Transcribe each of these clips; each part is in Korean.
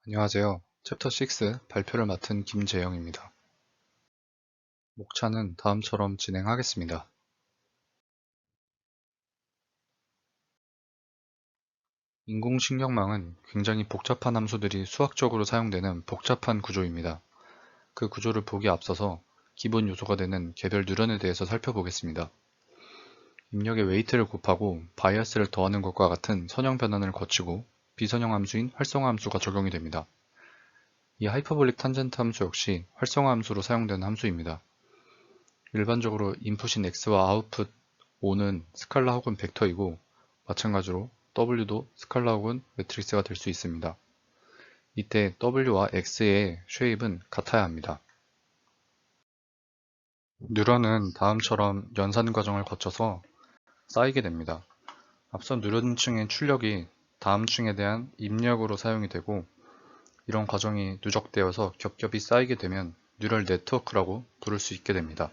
안녕하세요. 챕터 6 발표를 맡은 김재영입니다. 목차는 다음처럼 진행하겠습니다. 인공신경망은 굉장히 복잡한 함수들이 수학적으로 사용되는 복잡한 구조입니다. 그 구조를 보기 앞서서 기본 요소가 되는 개별 뉴런에 대해서 살펴보겠습니다. 입력의 웨이트를 곱하고 바이어스를 더하는 것과 같은 선형 변환을 거치고 비선형 함수인 활성화 함수가 적용이 됩니다. 이 하이퍼볼릭 탄젠트 함수 역시 활성화 함수로 사용되는 함수입니다. 일반적으로 인풋인 x와 아웃풋 O는 스칼라 혹은 벡터이고 마찬가지로 W도 스칼라 혹은 매트릭스가 될 수 있습니다. 이때 W와 X의 쉐입은 같아야 합니다. 뉴런은 다음처럼 연산 과정을 거쳐서 쌓이게 됩니다. 앞선 뉴런층의 출력이 다음 층에 대한 입력으로 사용이 되고 이런 과정이 누적되어서 겹겹이 쌓이게 되면 뉴럴 네트워크라고 부를 수 있게 됩니다.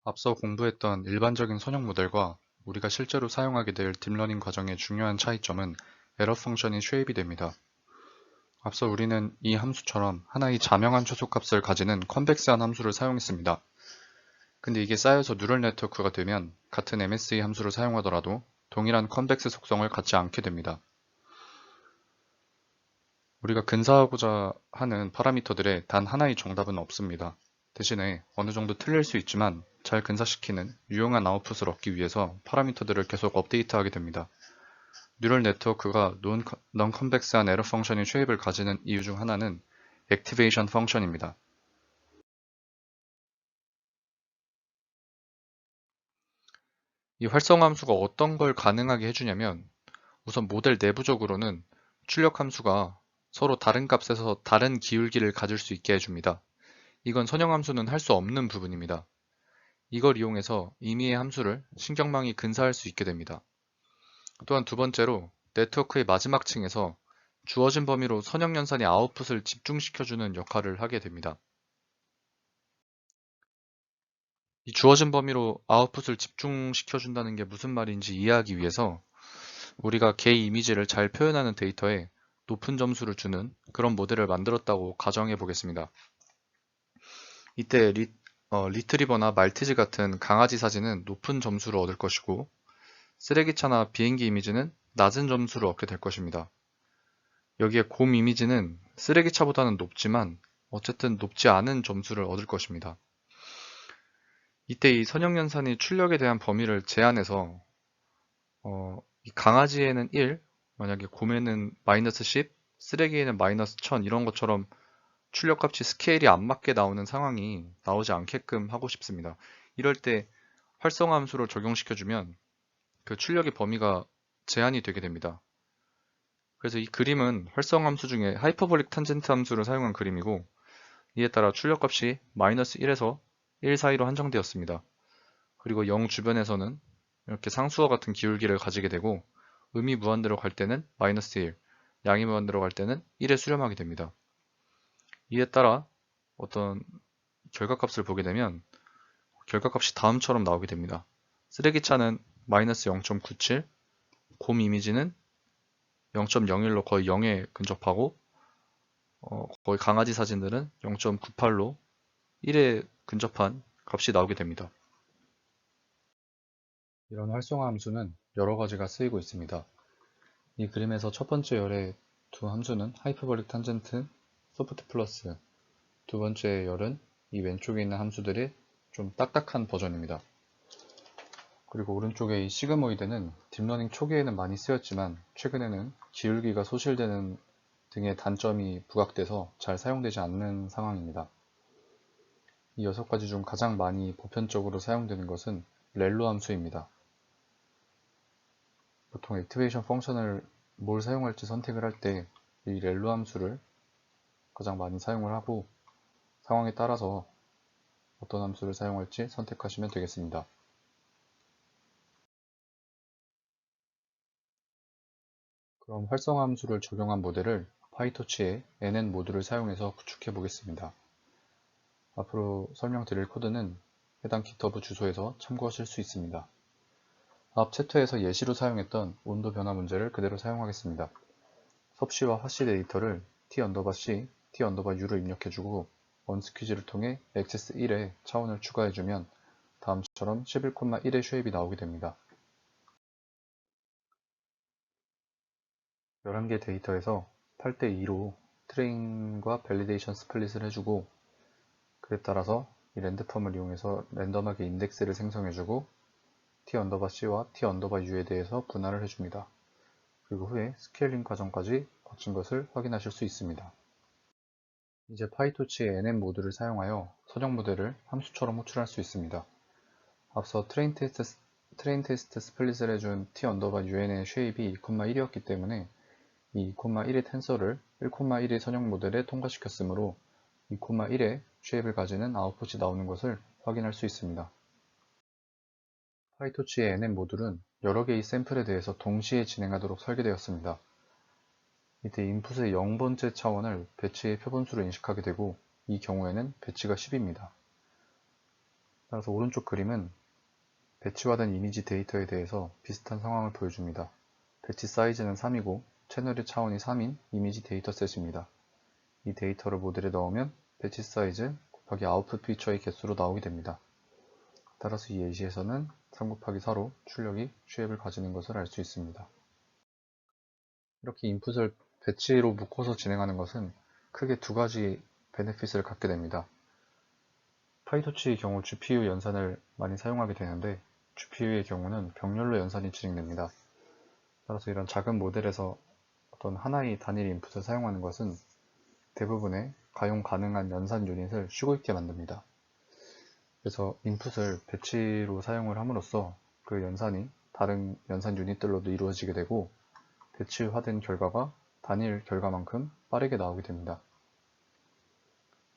앞서 공부했던 일반적인 선형 모델과 우리가 실제로 사용하게 될 딥러닝 과정의 중요한 차이점은 에러 펑션이 쉐입이 됩니다. 앞서 우리는 이 함수처럼 하나의 자명한 초속값을 가지는 컨벡스한 함수를 사용했습니다. 근데 이게 쌓여서 뉴럴 네트워크가 되면 같은 MSE 함수를 사용하더라도 동일한 컨벡스 속성을 갖지 않게 됩니다. 우리가 근사하고자 하는 파라미터들에 단 하나의 정답은 없습니다. 대신에 어느 정도 틀릴 수 있지만 잘 근사시키는 유용한 아웃풋을 얻기 위해서 파라미터들을 계속 업데이트하게 됩니다. 뉴럴 네트워크가 non-convex한 에러 펑션의 쉐입을 가지는 이유 중 하나는 액티베이션 펑션입니다. 이 활성화 함수가 어떤 걸 가능하게 해주냐면 우선 모델 내부적으로는 출력 함수가 서로 다른 값에서 다른 기울기를 가질 수 있게 해줍니다. 이건 선형 함수는 할 수 없는 부분입니다. 이걸 이용해서 임의의 함수를 신경망이 근사할 수 있게 됩니다. 또한 두 번째로 네트워크의 마지막 층에서 주어진 범위로 선형 연산의 아웃풋을 집중시켜주는 역할을 하게 됩니다. 이 주어진 범위로 아웃풋을 집중시켜준다는 게 무슨 말인지 이해하기 위해서 우리가 개의 이미지를 잘 표현하는 데이터에 높은 점수를 주는 그런 모델을 만들었다고 가정해 보겠습니다. 이때 리트리버나 말티즈 같은 강아지 사진은 높은 점수를 얻을 것이고 쓰레기차나 비행기 이미지는 낮은 점수를 얻게 될 것입니다. 여기에 곰 이미지는 쓰레기차보다는 높지만 어쨌든 높지 않은 점수를 얻을 것입니다. 이때 이 선형연산이 출력에 대한 범위를 제한해서 이 강아지에는 1, 만약에 곰에는 마이너스 10, 쓰레기에는 마이너스 1000 이런 것처럼 출력값이 스케일이 안 맞게 나오는 상황이 나오지 않게끔 하고 싶습니다. 이럴 때 활성화 함수를 적용시켜주면 그 출력의 범위가 제한이 되게 됩니다. 그래서 이 그림은 활성화 함수 중에 하이퍼볼릭 탄젠트 함수를 사용한 그림이고 이에 따라 출력값이 마이너스 1에서 1 사이로 한정되었습니다. 그리고 0 주변에서는 이렇게 상수와 같은 기울기를 가지게 되고 음이 무한대로 갈 때는 마이너스 1, 양이 무한대로 갈 때는 1에 수렴하게 됩니다. 이에 따라 어떤 결과값을 보게 되면 결과값이 다음처럼 나오게 됩니다. 쓰레기차는 마이너스 0.97, 곰 이미지는 0.01로 거의 0에 근접하고 거의 강아지 사진들은 0.98로 1에 근접한 값이 나오게 됩니다. 이런 활성화 함수는 여러 가지가 쓰이고 있습니다. 이 그림에서 첫 번째 열의 두 함수는 하이퍼볼릭 탄젠트 소프트 플러스, 두 번째 열은 이 왼쪽에 있는 함수들의 좀 딱딱한 버전입니다. 그리고 오른쪽에 이 시그모이드는 딥러닝 초기에는 많이 쓰였지만 최근에는 기울기가 소실되는 등의 단점이 부각돼서 잘 사용되지 않는 상황입니다. 이 6가지 중 가장 많이 보편적으로 사용되는 것은 렐로 함수입니다. 보통 액티베이션 펑션을 뭘 사용할지 선택을 할 때 이 렐로 함수를 가장 많이 사용을 하고 상황에 따라서 어떤 함수를 사용할지 선택하시면 되겠습니다. 그럼 활성화 함수를 적용한 모델을 파이토치의 nn 모듈을 사용해서 구축해 보겠습니다. 앞으로 설명드릴 코드는 해당 GitHub 주소에서 참고하실 수 있습니다. 앞 챕터에서 예시로 사용했던 온도 변화 문제를 그대로 사용하겠습니다. 섭씨와 하씨 데이터를 t_c, t_u로 입력해주고 언스퀴즈를 통해 액세스 1에 차원을 추가해주면 다음처럼 11,1의 쉐입이 나오게 됩니다. 11개 데이터에서 8:2로 트레인과 밸리데이션 스플릿을 해주고 그에 따라서 이 랜드펌을 이용해서 랜덤하게 인덱스를 생성해주고 t_c와 t_u에 대해서 분할을 해줍니다. 그리고 후에 스케일링 과정까지 거친 것을 확인하실 수 있습니다. 이제 파이토치의 NM 모듈을 사용하여 선형 모델을 함수처럼 호출할 수 있습니다. 앞서 트레인 테스트 스플릿을 해준 t_un의 쉐입이 2,1이었기 때문에 이 2,1의 텐서를 1,1의 선형 모델에 통과시켰으므로 2,1의 쉐입을 가지는 아웃풋이 나오는 것을 확인할 수 있습니다. 파이토치의 NM 모듈은 여러 개의 샘플에 대해서 동시에 진행하도록 설계되었습니다. 이때 인풋의 0번째 차원을 배치의 표본수로 인식하게 되고 이 경우에는 배치가 10입니다. 따라서 오른쪽 그림은 배치화된 이미지 데이터에 대해서 비슷한 상황을 보여줍니다. 배치 사이즈는 3이고 채널의 차원이 3인 이미지 데이터셋입니다. 이 데이터를 모델에 넣으면 배치 사이즈 곱하기 아웃풋 피처의 개수로 나오게 됩니다. 따라서 이 예시에서는 3 곱하기 4로 출력이 쉐입을 가지는 것을 알 수 있습니다. 이렇게 인풋을 배치로 묶어서 진행하는 것은 크게 두 가지 베네핏을 갖게 됩니다. 파이토치의 경우 GPU 연산을 많이 사용하게 되는데 GPU의 경우는 병렬로 연산이 진행됩니다. 따라서 이런 작은 모델에서 어떤 하나의 단일 인풋을 사용하는 것은 대부분의 가용 가능한 연산 유닛을 쉬고 있게 만듭니다. 그래서 인풋을 배치로 사용을 함으로써 그 연산이 다른 연산 유닛들로도 이루어지게 되고 배치화된 결과가 단일 결과만큼 빠르게 나오게 됩니다.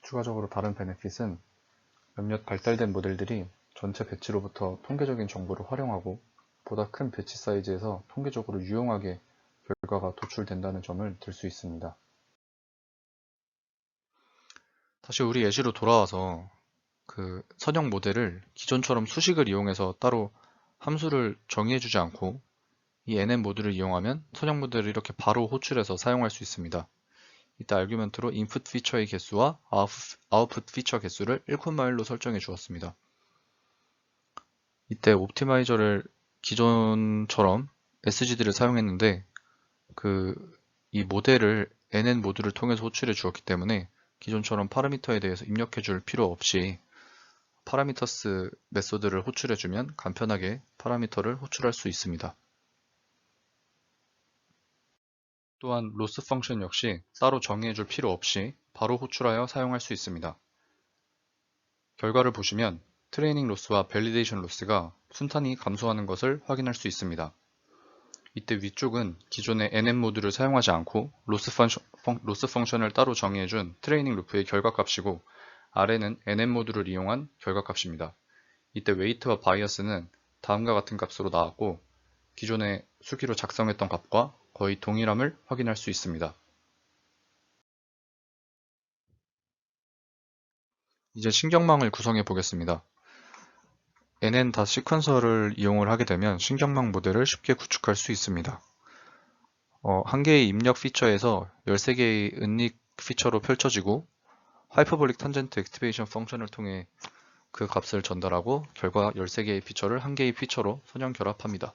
추가적으로 다른 베네핏은 몇몇 발달된 모델들이 전체 배치로부터 통계적인 정보를 활용하고 보다 큰 배치 사이즈에서 통계적으로 유용하게 결과가 도출된다는 점을 들 수 있습니다. 다시 우리 예시로 돌아와서 그 선형 모델을 기존처럼 수식을 이용해서 따로 함수를 정의해주지 않고 이 NM 모듈을 이용하면 선형 모델을 이렇게 바로 호출해서 사용할 수 있습니다. 이때 아규먼트로 인풋 피처의 개수와 아웃풋 피처 개수를 1,1로 설정해 주었습니다. 이때 옵티마이저를 기존처럼 SGD를 사용했는데 이 모델을 NN 모듈을 통해서 호출해 주었기 때문에 기존처럼 파라미터에 대해서 입력해 줄 필요 없이 파라미터스 메소드를 호출해 주면 간편하게 파라미터를 호출할 수 있습니다. 또한 로스 펑션 역시 따로 정의해 줄 필요 없이 바로 호출하여 사용할 수 있습니다. 결과를 보시면 트레이닝 로스와 밸리데이션 로스가 순탄히 감소하는 것을 확인할 수 있습니다. 이때 위쪽은 기존의 NM 모듈을 사용하지 않고 로스 펑션을 따로 정의해준 트레이닝 루프의 결과값이고 아래는 NM 모듈을 이용한 결과값입니다. 이때 웨이트와 바이어스는 다음과 같은 값으로 나왔고 기존의 수기로 작성했던 값과 거의 동일함을 확인할 수 있습니다. 이제 신경망을 구성해 보겠습니다. NN.시퀀서를 이용을 하게 되면 신경망 모델을 쉽게 구축할 수 있습니다. 한 개의 입력 피처에서 13개의 은닉 피처로 펼쳐지고 하이퍼볼릭 탄젠트 액티베이션 펑션을 통해 그 값을 전달하고 결과 13개의 피처를 한 개의 피처로 선형 결합합니다.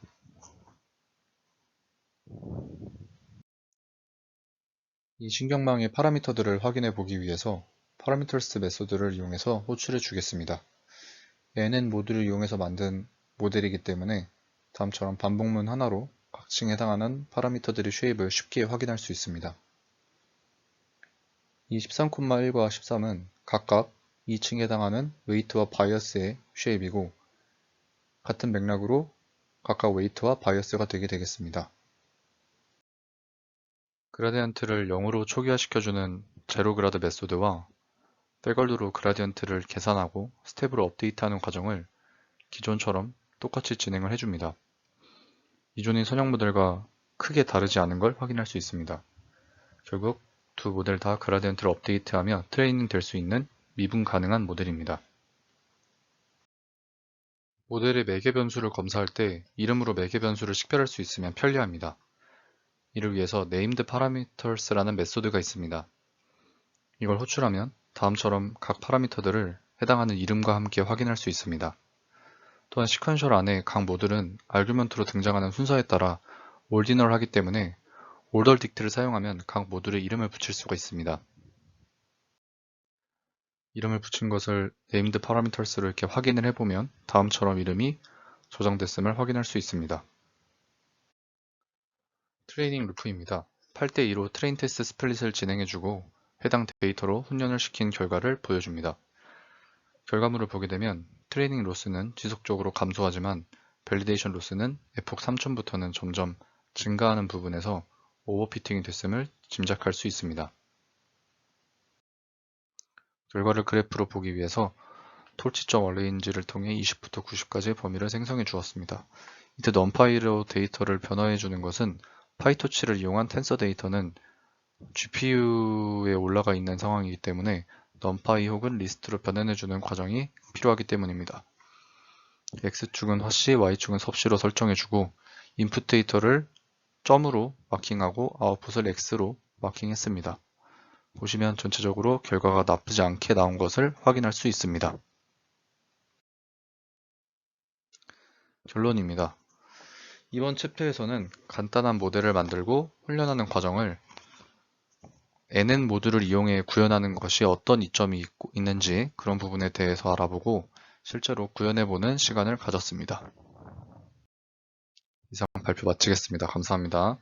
이 신경망의 파라미터들을 확인해 보기 위해서 파라미터스 메소드를 이용해서 호출해 주겠습니다. NN 모듈을 이용해서 만든 모델이기 때문에 다음처럼 반복문 하나로 각 층에 해당하는 파라미터들의 쉐입을 쉽게 확인할 수 있습니다. 이 13,1과 13은 각각 2층에 해당하는 웨이트와 바이어스의 쉐입이고 같은 맥락으로 각각 웨이트와 바이어스가 되게 되겠습니다. 그라디언트를 0으로 초기화시켜주는 제로그라드 메소드와 백월드로 그라디언트를 계산하고 스텝으로 업데이트하는 과정을 기존처럼 똑같이 진행을 해줍니다. 기존의 선형 모델과 크게 다르지 않은 걸 확인할 수 있습니다. 결국 두 모델 다 그라디언트를 업데이트하며 트레이닝 될 수 있는 미분 가능한 모델입니다. 모델의 매개 변수를 검사할 때 이름으로 매개 변수를 식별할 수 있으면 편리합니다. 이를 위해서 named paramenters라는 메소드가 있습니다. 이걸 호출하면 다음처럼 각 파라미터들을 해당하는 이름과 함께 확인할 수 있습니다. 또한 시퀀셜 안에 각 모듈은 아규먼트로 등장하는 순서에 따라 오디널하기 때문에 order dict를 사용하면 각 모듈에 이름을 붙일 수가 있습니다. 이름을 붙인 것을 named parameters로 이렇게 확인을 해보면 다음처럼 이름이 저장됐음을 확인할 수 있습니다. 트레이닝 루프입니다. 8대2로 트레인 테스트 스플릿을 진행해주고 해당 데이터로 훈련을 시킨 결과를 보여줍니다. 결과물을 보게 되면 트레이닝 로스는 지속적으로 감소하지만 밸리데이션 로스는 에폭 3000부터는 점점 증가하는 부분에서 오버피팅이 됐음을 짐작할 수 있습니다. 결과를 그래프로 보기 위해서 톨치점 어레인지를 통해 20부터 90까지의 범위를 생성해 주었습니다. 이때 numpy로 데이터를 변화해 주는 것은 파이토치를 이용한 텐서 데이터는 GPU에 올라가 있는 상황이기 때문에 numpy 혹은 리스트로 변환해 주는 과정이 필요하기 때문입니다. X축은 화씨, Y축은 섭씨로 설정해 주고 인풋 데이터를 점으로 마킹하고 아웃풋을 X로 마킹했습니다. 보시면 전체적으로 결과가 나쁘지 않게 나온 것을 확인할 수 있습니다. 결론입니다. 이번 챕터에서는 간단한 모델을 만들고 훈련하는 과정을 NN 모듈을 이용해 구현하는 것이 어떤 이점이 있는지 그런 부분에 대해서 알아보고 실제로 구현해보는 시간을 가졌습니다. 이상 발표 마치겠습니다. 감사합니다.